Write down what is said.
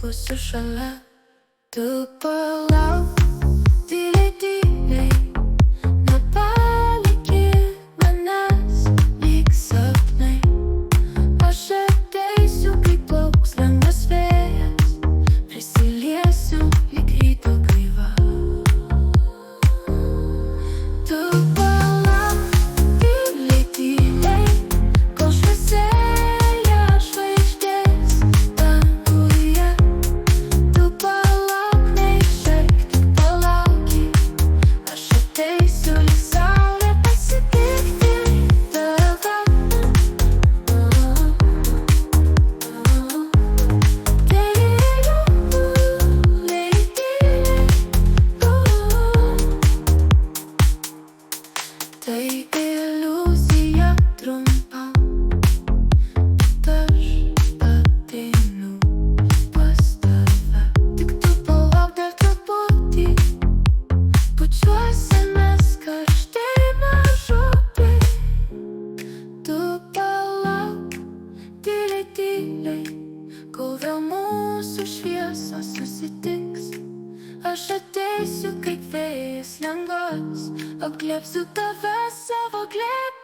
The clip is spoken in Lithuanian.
priklusiu šalia. Tu palauk, tyliai, tyliai, nepaliki manęs lyg sapnai. Aš ateisiu, kai plauks lengvas vėjas, prisiliesiu lyg ryto gaiva. Tu palauk, tyliai, tyliai, kol šviesėja žvaigždės danguje. Tu palauk, neišeik, tik palauki, aš ateisiu lyg saulė pasitikti tave. Tai iliuzija trumpam, bet aš ateinu pas tave. Tik tu palauk dar truputį, pučiuosi mes karštai mažukai. Tu palauk, tyliai, tyliai, kol vėl mūsų šviesos susitiks. Aš ateisiu kaip vėjas lengvas, apglėbsiu tave savo glėby.